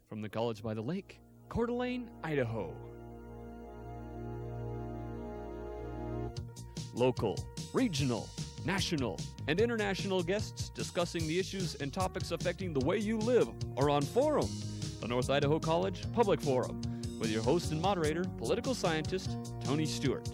from the College by the Lake, Coeur d'Alene, Idaho. Local, regional, national, and international guests discussing the issues and topics affecting the way you live are on Forum, the North Idaho College Public Forum, with your host and moderator, political scientist Tony Stewart.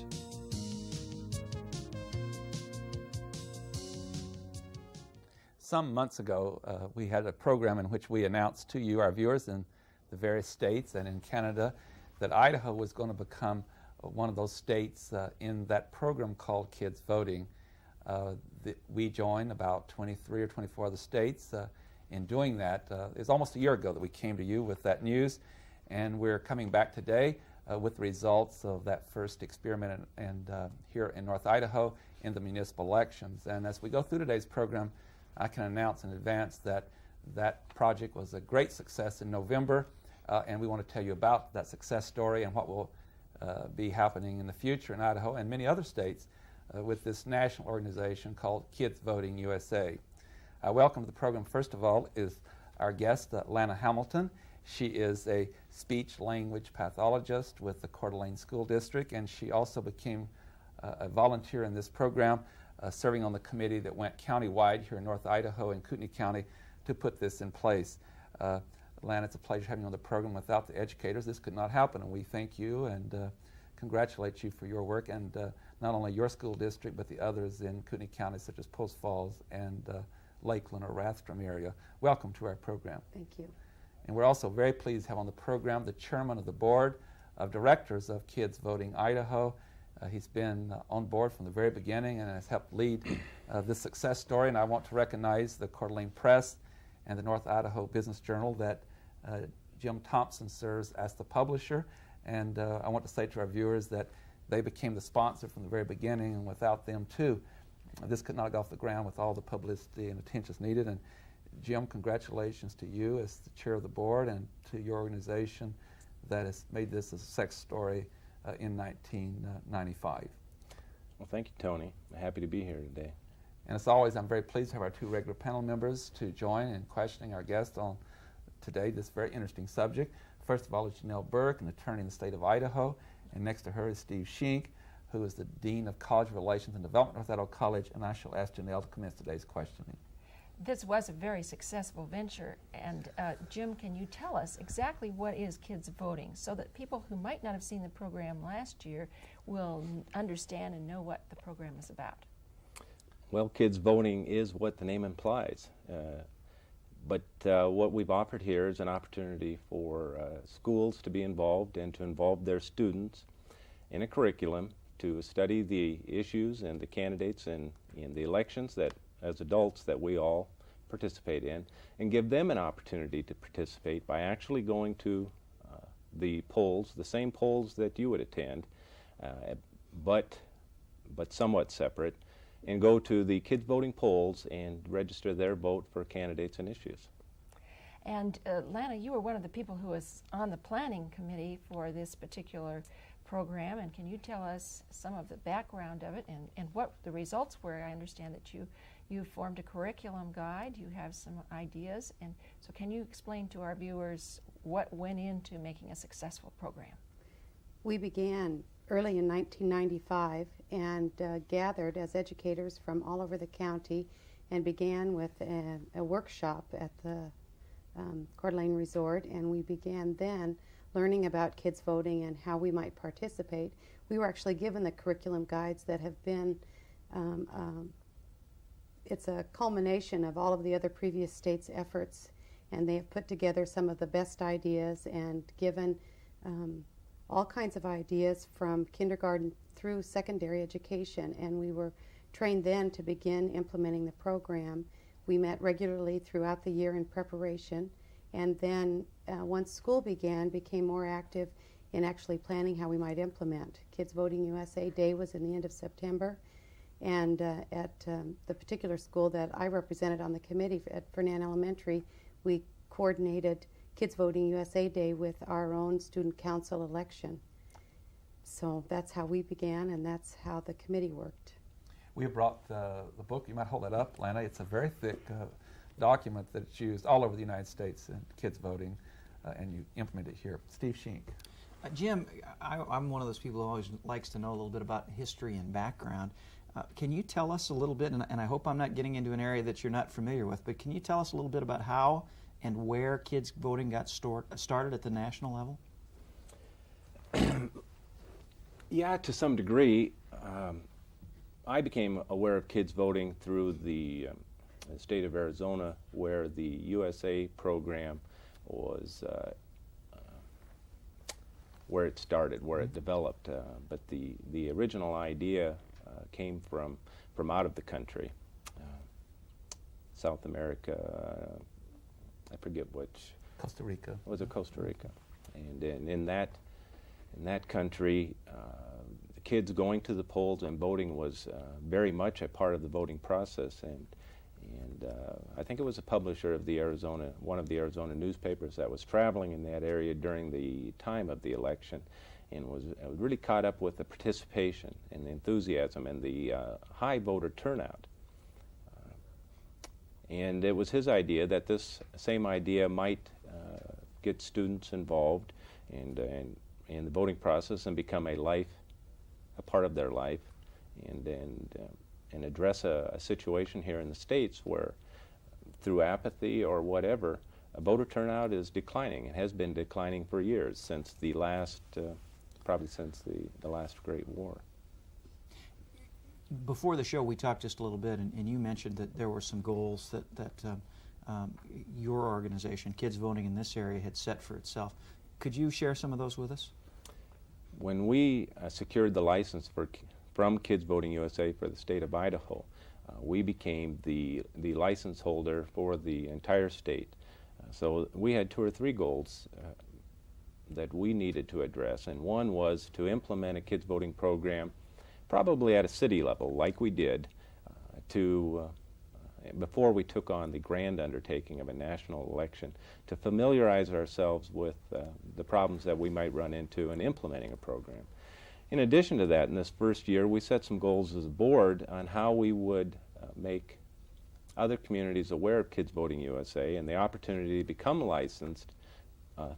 Some months ago, we had a program in which we announced to you, our viewers in the various states and in Canada, that Idaho was going to become one of those states in that program called Kids Voting. We joined about 23 or 24 other states in doing that. It was almost a year ago that we came to you with that news, and we're coming back today with the results of that first experiment here in North Idaho in the municipal elections. And as we go through today's program, I can announce in advance that that project was a great success in November, and we want to tell you about that success story and what will be happening in the future in Idaho and many other states with this national organization called Kids Voting USA. Welcome to the program, first of all, is our guest, Lana Hamilton. She is a speech-language pathologist with the Coeur d'Alene School District, and she also became a volunteer in this program, serving on the committee that went countywide here in North Idaho and Kootenai County to put this in place. Lana, it's a pleasure having you on the program. Without the educators, this could not happen, and we thank you and congratulate you for your work, and not only your school district, but the others in Kootenai County, such as Post Falls and Lakeland or Rathdrum area. Welcome to our program. Thank you. And we're also very pleased to have on the program the chairman of the board of directors of Kids Voting Idaho. He's been on board from the very beginning and has helped lead this success story. And I want to recognize the Coeur d'Alene Press and the North Idaho Business Journal that Jim Thompson serves as the publisher. And I want to say to our viewers that they became the sponsor from the very beginning, and without them too, this could not have got off the ground with all the publicity and attention needed. And Jim, congratulations to you as the chair of the board and to your organization that has made this a success story in 1995. Well, thank you, Tony. I'm happy to be here today. And as always, I'm very pleased to have our two regular panel members to join in questioning our guest on today this very interesting subject. First of all is Janelle Burke, an attorney in the state of Idaho, and next to her is Steve Shink, who is the Dean of College Relations and Development at North Idaho College, and I shall ask Janelle to commence today's questioning. This was a very successful venture, and Jim, can you tell us exactly what is Kids Voting so that people who might not have seen the program last year will understand and know what the program is about? Well, Kids Voting is what the name implies, but what we've offered here is an opportunity for schools to be involved and to involve their students in a curriculum to study the issues and the candidates in the elections that as adults that we all participate in, and give them an opportunity to participate by actually going to the polls, the same polls that you would attend, but somewhat separate, and go to the Kids Voting polls and register their vote for candidates and issues. And Lana, you were one of the people who was on the planning committee for this particular program, and can you tell us some of the background of it and what the results were? I understand that you formed a curriculum guide, you have some ideas, and so can you explain to our viewers what went into making a successful program? We began early in 1995 and gathered as educators from all over the county and began with a workshop at the Coeur d'Alene Resort, and we began then learning about kids voting and how we might participate. We were actually given the curriculum guides that have been it's a culmination of all of the other previous states' efforts, and they have put together some of the best ideas and given all kinds of ideas from kindergarten through secondary education, and we were trained then to begin implementing the program. We met regularly throughout the year in preparation, and then once school began, became more active in actually planning how we might implement. Kids Voting USA Day was in the end of September, and at the particular school that I represented on the committee at Fernan Elementary, we coordinated Kids Voting USA Day with our own student council election. So that's how we began, and that's how the committee worked. We have brought the book. You might hold that up, Lana. It's a very thick document that's used all over the United States in kids voting. and you implement it here. Steve Shink. Jim, I'm one of those people who always likes to know a little bit about history and background. Can you tell us a little bit, and I hope I'm not getting into an area that you're not familiar with, but can you tell us a little bit about how and where kids voting got started at the national level? Yeah, to some degree. I became aware of kids voting through the state of Arizona, where the USA program was where it started, where it developed. But the original idea came from out of the country, South America. I forget which. Costa Rica. Was it Costa Rica? And in that country, the kids going to the polls and voting was very much a part of the voting process. And I think it was a publisher of one of the Arizona newspapers that was traveling in that area during the time of the election, and was really caught up with the participation and the enthusiasm and the high voter turnout. And it was his idea that this same idea might get students involved in the voting process and become a part of their life, and address a situation here in the States where, through apathy or whatever, voter turnout is declining. It has been declining for years, since the last, probably since the last Great War. Before the show, we talked just a little bit, and you mentioned that there were some goals that your organization, Kids Voting in this area, had set for itself. Could you share some of those with us? When we secured the license from Kids Voting USA for the state of Idaho, we became the license holder for the entire state. So we had 2 or 3 goals that we needed to address, and one was to implement a kids voting program, probably at a city level, like we did, before we took on the grand undertaking of a national election, to familiarize ourselves with the problems that we might run into in implementing a program. In addition to that, in this first year, we set some goals as a board on how we would make other communities aware of Kids Voting USA and the opportunity to become licensed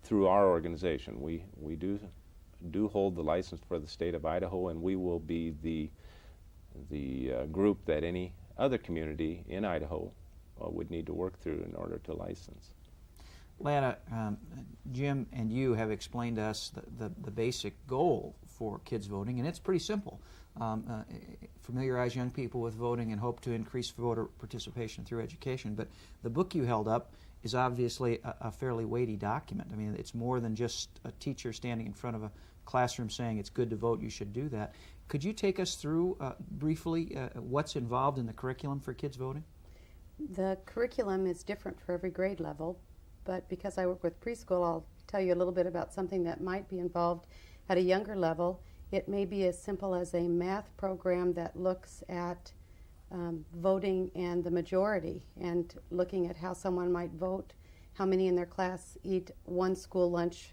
through our organization. We do hold the license for the state of Idaho, and we will be the group that any other community in Idaho would need to work through in order to license. Lana, Jim and you have explained to us the basic goal for kids voting, and it's pretty simple. Familiarize young people with voting and hope to increase voter participation through education. But the book you held up is obviously a fairly weighty document. I mean, it's more than just a teacher standing in front of a classroom saying it's good to vote, you should do that. Could you take us through briefly what's involved in the curriculum for kids voting? The curriculum is different for every grade level, but because I work with preschool, I'll tell you a little bit about something that might be involved at a younger level. It may be as simple as a math program that looks at voting and the majority, and looking at how someone might vote, how many in their class eat one school lunch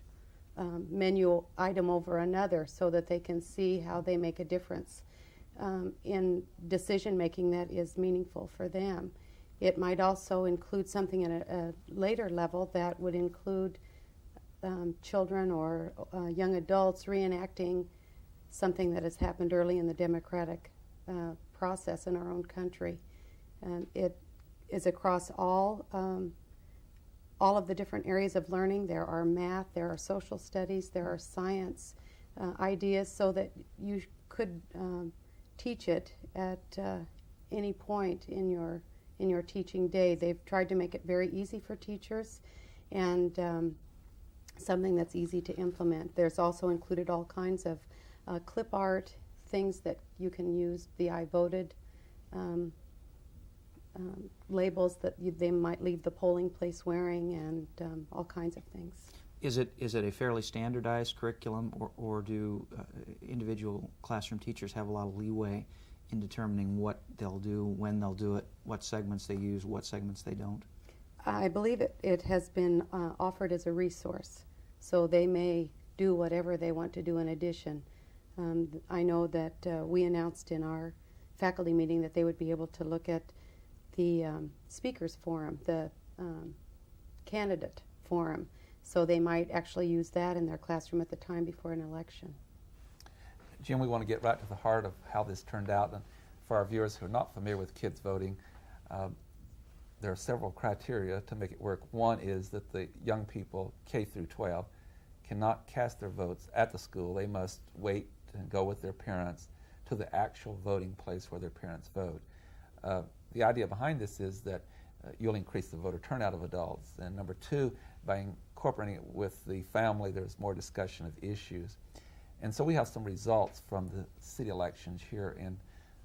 menu item over another, so that they can see how they make a difference in decision making that is meaningful for them. It might also include something at a later level that would include children or young adults reenacting something that has happened early in the democratic process in our own country. And it is across all of the different areas of learning. There are math, there are social studies, there are science ideas, so that you could teach it at any point in your teaching day. They've tried to make it very easy for teachers, and something that's easy to implement. There's also included all kinds of clip art, things that you can use, the I voted labels that they might leave the polling place wearing, and all kinds of things. Is it a fairly standardized curriculum, or do individual classroom teachers have a lot of leeway in determining what they'll do, when they'll do it, what segments they use, what segments they don't? I believe it has been offered as a resource, so they may do whatever they want to do in addition. I know that we announced in our faculty meeting that they would be able to look at the speakers forum, the candidate forum, So they might actually use that in their classroom at the time before an election. Jim, we want to get right to the heart of how this turned out. And for our viewers who are not familiar with kids voting, there are several criteria to make it work. One is that the young people, K through 12, cannot cast their votes at the school. They must wait and go with their parents to the actual voting place where their parents vote. The idea behind this is that you'll increase the voter turnout of adults. And number two, by incorporating it with the family, there's more discussion of issues. And so we have some results from the city elections here in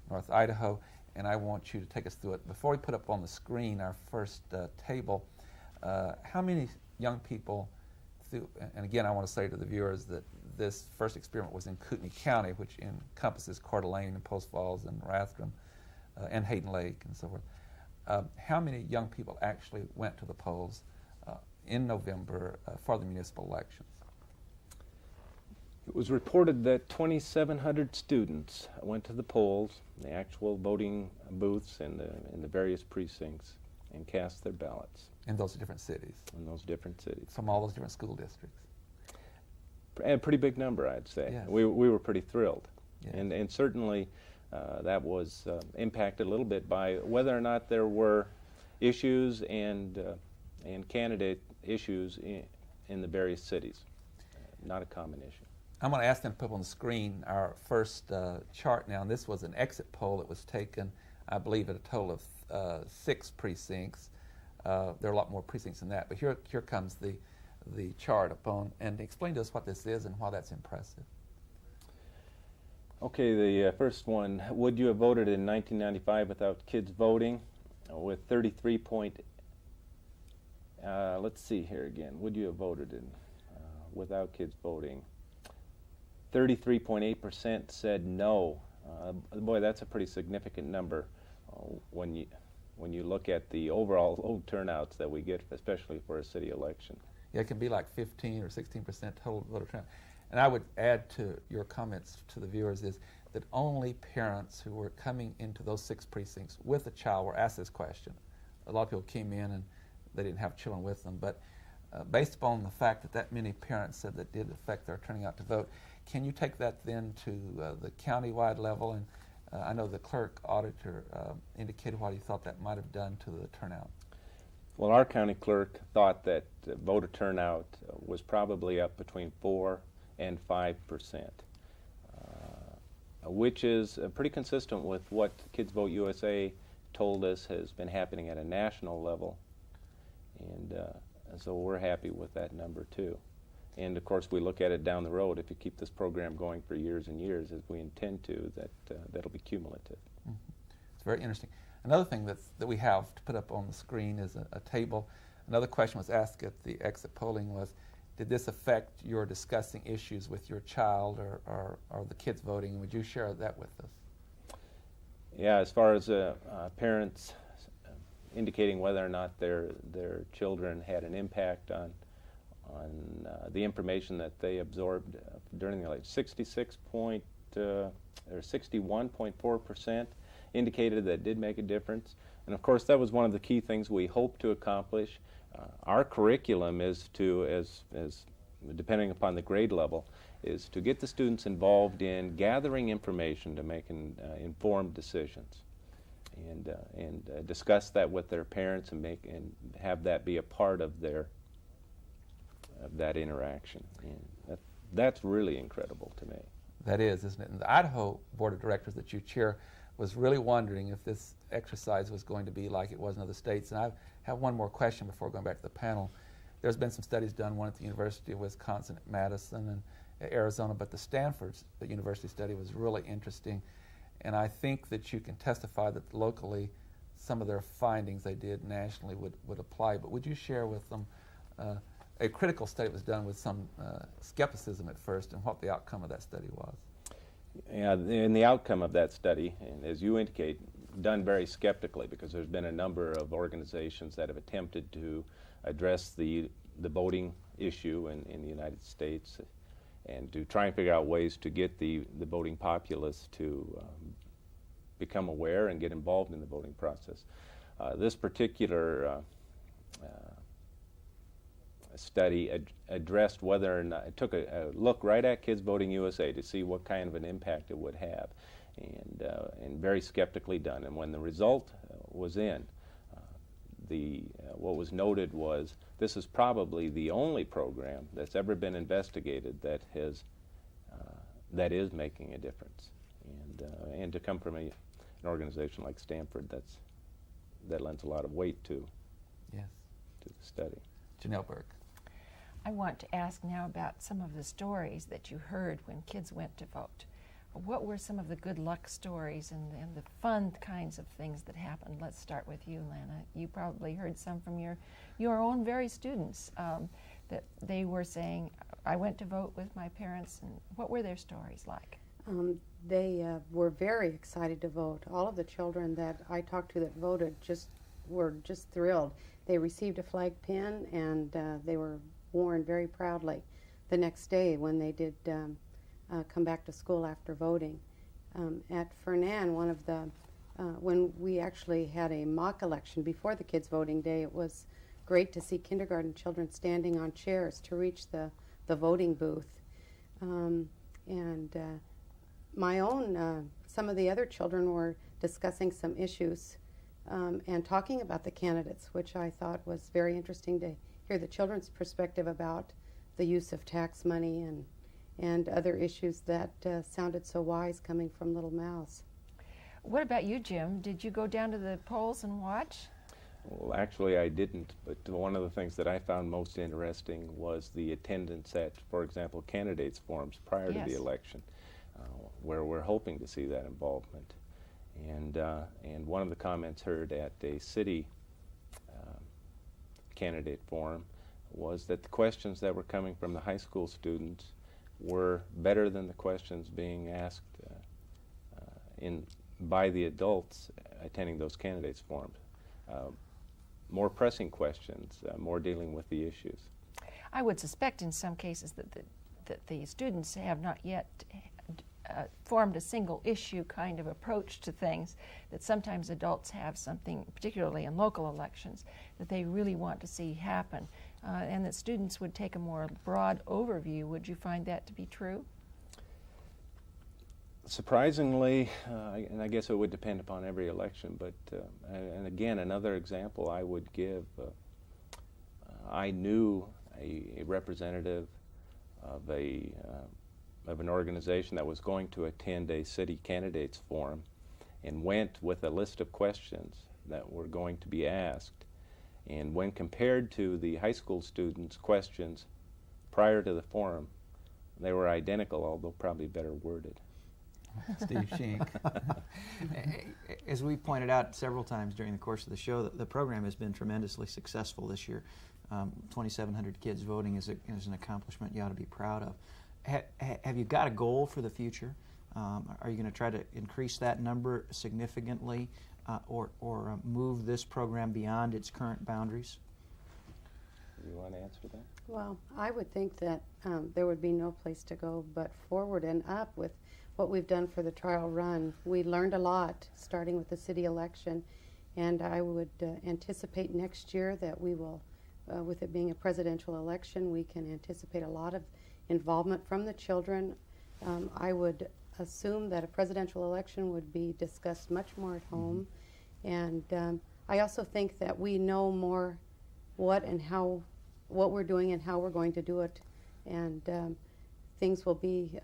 North Idaho, and I want you to take us through it. Before we put up on the screen our first table, how many young people, and again I want to say to the viewers that this first experiment was in Kootenai County, which encompasses Coeur d'Alene and Post Falls and Rathdrum and Hayden Lake and so forth. How many young people actually went to the polls in November for the municipal elections? It was reported that 2,700 students went to the polls, the actual voting booths in the various precincts, and cast their ballots. In those different cities? In those different cities. From all those different school districts? A pretty big number, I'd say. Yes. We were pretty thrilled. Yes. And certainly that was impacted a little bit by whether or not there were issues and candidate issues in the various cities. Not a common issue. I'm going to ask them to put up on the screen our first chart now. And this was an exit poll that was taken, I believe, at a total of 6 precincts. There are a lot more precincts than that. But here comes the chart up on. And explain to us what this is and why that's impressive. Okay, the first one. Would you have voted in 1995 without kids voting? With 33 point. Let's see here again. Would you have voted in without kids voting? 33.8% said no. Boy, that's a pretty significant number when you look at the overall low turnouts that we get, especially for a city election. Yeah, it can be like 15 or 16% total voter turnout. And I would add to your comments to the viewers is that only parents who were coming into those 6 precincts with a child were asked this question. A lot of people came in and they didn't have children with them, but based upon the fact that many parents said that did affect their turning out to vote, can you take that then to the county-wide level? And I know the clerk auditor indicated what he thought that might have done to the turnout. Well, our county clerk thought that voter turnout was probably up between 4 and 5%, which is pretty consistent with what Kids Vote USA told us has been happening at a national level. And so we're happy with that number too. And of course we look at it down the road. If you keep this program going for years and years, as we intend to, that'll be cumulative. Mm-hmm. It's very interesting. Another thing that we have to put up on the screen is a table. Another question was asked at the exit polling was, did this affect your discussing issues with your child or the kids voting? Would you share that with us? Yeah, as far as parents indicating whether or not their children had an impact on the information that they absorbed during the election. 61.4% indicated that it did make a difference. And of course that was one of the key things we hope to accomplish. Our curriculum is to, as depending upon the grade level, is to get the students involved in gathering information to make informed decisions. And discuss that with their parents and have that be a part of that interaction. And that's really incredible to me. That is, isn't it? And the Idaho Board of Directors that you chair was really wondering if this exercise was going to be like it was in other states. And I have one more question before going back to the panel. There's been some studies done, one at the University of Wisconsin at Madison and at Arizona, but the Stanford University study was really interesting. And I think that you can testify that locally some of their findings they did nationally would apply. But would you share with them a critical study was done with some skepticism at first and what the outcome of that study was? Yeah, and the outcome of that study, and as you indicate, done very skeptically because there's been a number of organizations that have attempted to address the voting issue in the United States and to try and figure out ways to get the voting populace to become aware and get involved in the voting process. This particular study addressed whether or not, it took a look right at Kids Voting USA to see what kind of an impact it would have, and very skeptically done. And when the result was in, what was noted was this is probably the only program that's ever been investigated that is making a difference. And to come from an organization like Stanford, that lends a lot of weight to Yes. the study. Janelle Burke. I want to ask now about some of the stories that you heard when kids went to vote. What were some of the good luck stories and the fun kinds of things that happened? Let's start with you, Lana. You probably heard some from your own very students that they were saying, I went to vote with my parents, and what were their stories like? They were very excited to vote. All of the children that I talked to that voted were just thrilled. They received a flag pin, and they were worn very proudly the next day when they did come back to school after voting. At Fernan, when we actually had a mock election before the kids' voting day, it was great to see kindergarten children standing on chairs to reach the voting booth. My own, some of the other children were discussing some issues and talking about the candidates, which I thought was very interesting to hear the children's perspective about the use of tax money and other issues that sounded so wise coming from little mouths. What about you, Jim? Did you go down to the polls and watch? Well, actually I didn't, but one of the things that I found most interesting was the attendance at, for example, candidates' forums prior to the election, where we're hoping to see that involvement. And one of the comments heard at a city candidate forum was that the questions that were coming from the high school students were better than the questions being asked by the adults attending those candidates forums. More pressing questions, more dealing with the issues. I would suspect in some cases that the students have not yet formed a single issue kind of approach to things, that sometimes adults have something, particularly in local elections, that they really want to see happen, and that students would take a more broad overview. Would you find that to be true? Surprisingly, and I guess it would depend upon every election, but and again, another example I would give, I knew a representative of an organization that was going to attend a city candidates forum and went with a list of questions that were going to be asked. And when compared to the high school students' questions prior to the forum, they were identical, although probably better worded. Steve Shink. As we pointed out several times during the course of the show, the program has been tremendously successful this year. 2,700 kids voting is an accomplishment you ought to be proud of. Have you got a goal for the future? Are you going to try to increase that number significantly or move this program beyond its current boundaries? Do you want to answer that? Well, I would think that there would be no place to go but forward and up with what we've done for the trial run. We learned a lot starting with the city election, and I would anticipate next year that we will, with it being a presidential election, we can anticipate a lot of involvement from the children. I would assume that a presidential election would be discussed much more at home, and I also think that we know more what we're doing and how we're going to do it, and things will be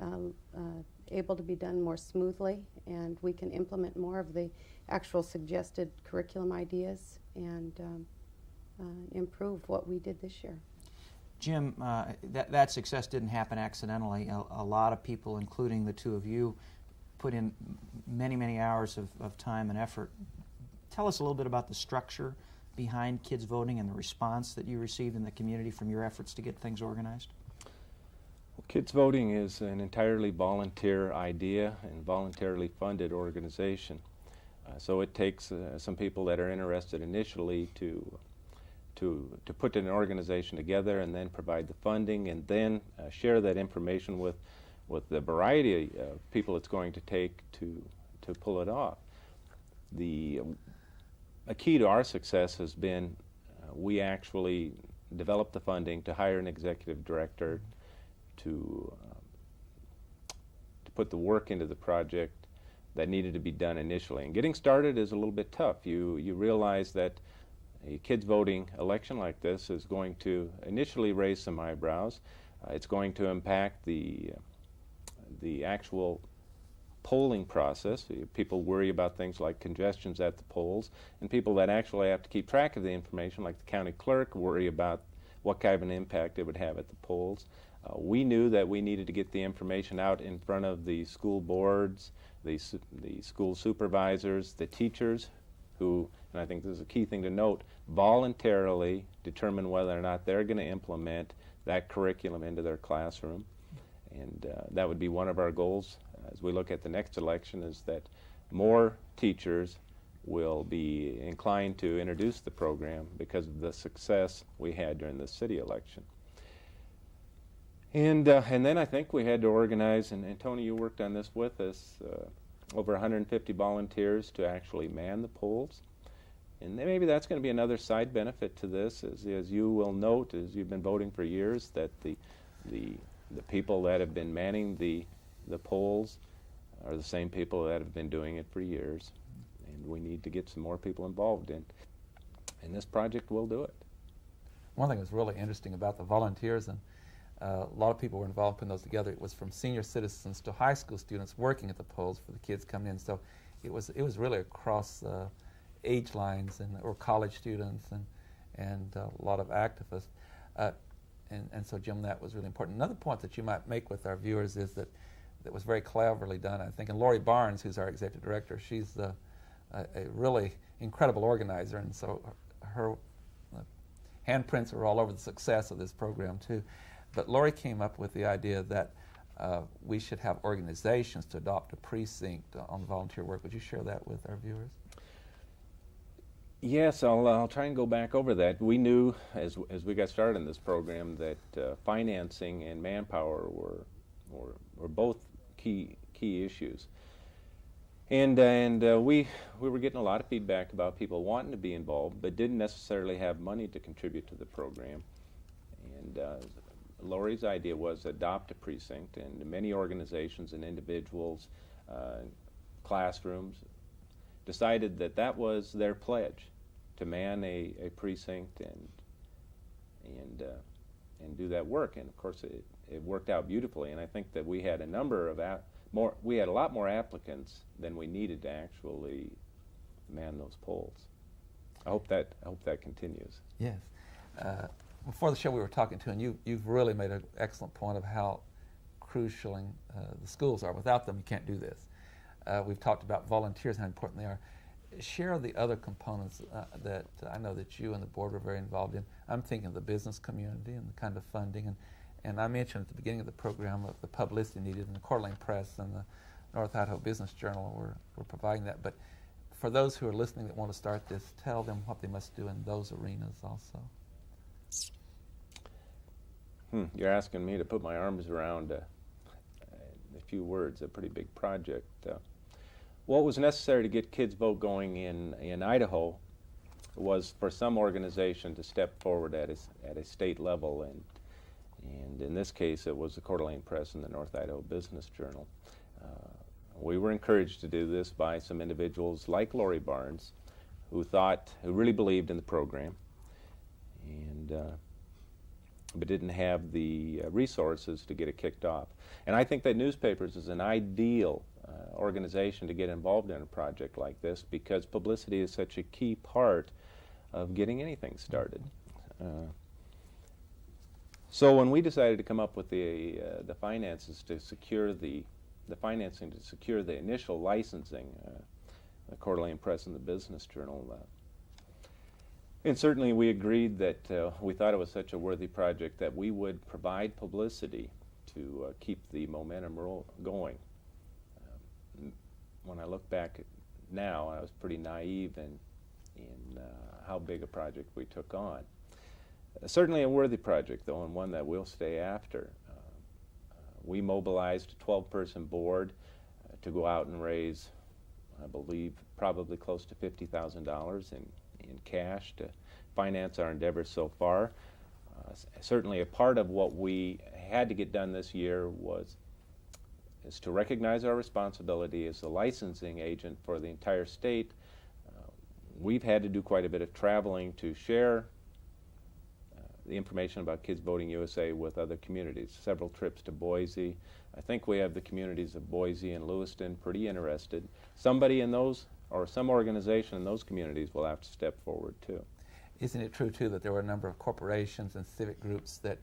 able to be done more smoothly, and we can implement more of the actual suggested curriculum ideas and improve what we did this year. Jim, that success didn't happen accidentally. A lot of people, including the two of you, put in many, many hours of time and effort. Tell us a little bit about the structure behind kids voting and the response that you received in the community from your efforts to get things organized. Well, kids voting is an entirely volunteer idea and voluntarily funded organization. So it takes some people that are interested initially to put an organization together and then provide the funding and then share that information with the variety of people it's going to take to pull it off. A key to our success has been we actually develop the funding, to hire an executive director, to put the work into the project that needed to be done initially. And getting started is a little bit tough. You realize that a kids voting election like this is going to initially raise some eyebrows. It's going to impact the actual polling process. People worry about things like congestions at the polls, and people that actually have to keep track of the information, like the county clerk, worry about what kind of an impact it would have at the polls. We knew that we needed to get the information out in front of the school boards, the school supervisors, the teachers, who, and I think this is a key thing to note, voluntarily determine whether or not they're going to implement that curriculum into their classroom. And that would be one of our goals as we look at the next election, is that more teachers will be inclined to introduce the program because of the success we had during the city election. And then I think we had to organize, and Tony, you worked on this with us, over 150 volunteers to actually man the polls. And maybe that's going to be another side benefit to this, as you will note, as you've been voting for years, that the people that have been manning the polls are the same people that have been doing it for years. And we need to get some more people involved in. And this project will do it. One thing that's really interesting about the volunteers, and a lot of people were involved putting those together, it was from senior citizens to high school students working at the polls for the kids coming in. So it was really across age lines, or college students, and a lot of activists. And so, Jim, that was really important. Another point that you might make with our viewers is that was very cleverly done, I think. And Lori Barnes, who's our executive director, she's a really incredible organizer, and so her handprints are all over the success of this program, too. But Lori came up with the idea that we should have organizations to adopt a precinct on volunteer work. Would you share that with our viewers? Yes, I'll try and go back over that. We knew as we got started in this program that financing and manpower were both key issues. And we were getting a lot of feedback about people wanting to be involved but didn't necessarily have money to contribute to the program. And Lori's idea was adopt a precinct, and many organizations and individuals, classrooms, decided that was their pledge, to man a precinct and do that work. And of course it worked out beautifully, and I think that we had a number of we had a lot more applicants than we needed to actually man those polls. I hope that continues. Yes. Before the show we were talking to, and you've really made an excellent point of how crucial the schools are. Without them, you can't do this. We've talked about volunteers and how important they are. Share the other components that I know that you and the board were very involved in. I'm thinking of the business community and the kind of funding, and I mentioned at the beginning of the program of the publicity needed, and the Coeur d'Alene Press and the North Idaho Business Journal were providing that. But for those who are listening that want to start this, tell them what they must do in those arenas also. You're asking me to put my arms around a few words, a pretty big project. What was necessary to get Kids Vote going in Idaho was for some organization to step forward at a state level, and in this case it was the Coeur d'Alene Press and the North Idaho Business Journal. We were encouraged to do this by some individuals like Lori Barnes, who really believed in the program, but didn't have the resources to get it kicked off. And I think that newspapers is an ideal organization to get involved in a project like this, because publicity is such a key part of getting anything started. So when we decided to come up with the finances to secure the financing to secure the initial licensing, the Coeur d'Alene Press and the Business Journal, and certainly we agreed that we thought it was such a worthy project that we would provide publicity to keep the momentum going. When I look back now, I was pretty naive in how big a project we took on. Certainly a worthy project, though, and one that we'll stay after. We mobilized a 12-person board to go out and raise, I believe, probably close to $50,000 in cash to finance our endeavors so far. Certainly a part of what we had to get done this year is to recognize our responsibility as the licensing agent for the entire state. We've had to do quite a bit of traveling to share the information about Kids Voting USA with other communities. Several trips to Boise. I think we have the communities of Boise and Lewiston pretty interested. Somebody in those, or some organization in those communities, will have to step forward too. Isn't it true too that there were a number of corporations and civic groups that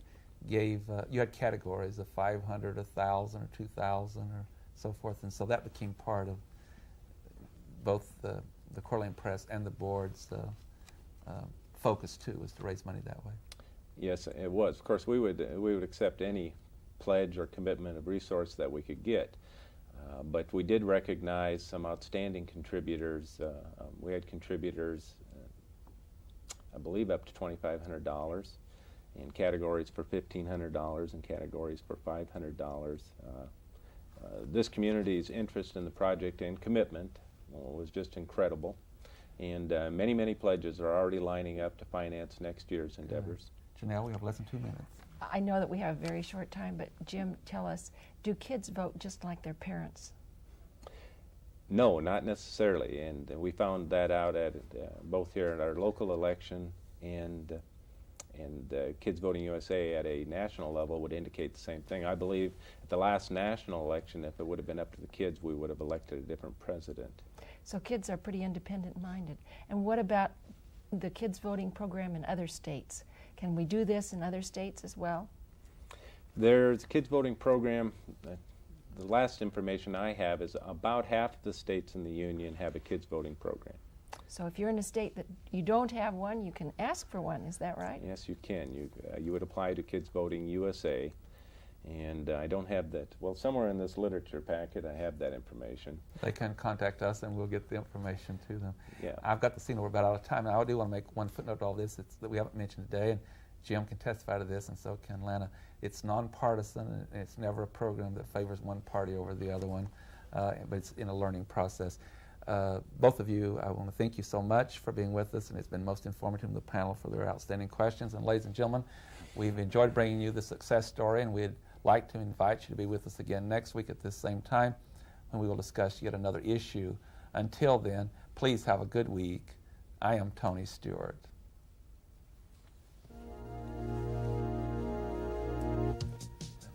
gave, you had categories of 500, 1,000, or 2,000, or so forth, and so that became part of both the Coeur d'Alene Press and the board's focus too, was to raise money that way. Yes, it was. Of course, we would accept any pledge or commitment of resource that we could get, but we did recognize some outstanding contributors. We had contributors, I believe, up to $2,500 in categories for $1,500 and categories for $500. This community's interest in the project and commitment was just incredible, and many, many pledges are already lining up to finance next year's endeavors. Janelle, we have less than 2 minutes. I know that we have a very short time, but Jim, tell us, do kids vote just like their parents? No, not necessarily, and we found that out at both here at our local election and Kids Voting USA at a national level would indicate the same thing. I believe at the last national election, if it would have been up to the kids, we would have elected a different president. So kids are pretty independent-minded. And what about the kids voting program in other states? Can we do this in other states as well? There's a kids voting program. The last information I have is about half the states in the union have a kids voting program. So if you're in a state that you don't have one, you can ask for one, is that right? Yes, you can. You would apply to Kids Voting USA, and I don't have that. Well, somewhere in this literature packet I have that information. They can contact us and we'll get the information to them. Yeah. I've got to see we're about out of time. Now, I do want to make one footnote to all this that we haven't mentioned today, and Jim can testify to this, and so can Lana. It's nonpartisan, and it's never a program that favors one party over the other one, but it's in a learning process. Both of you, I want to thank you so much for being with us, and it's been most informative to the panel for their outstanding questions. And ladies and gentlemen, we've enjoyed bringing you the success story, and we'd like to invite you to be with us again next week at this same time when we will discuss yet another issue. Until then, please have a good week. I am Tony Stewart.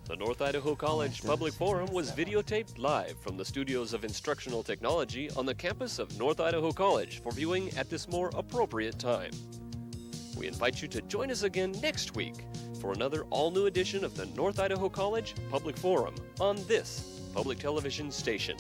The North Idaho College Public Forum was videotaped live from the studios of Instructional Technology on the campus of North Idaho College for viewing at this more appropriate time. We invite you to join us again next week for another all-new edition of the North Idaho College Public Forum on this public television station.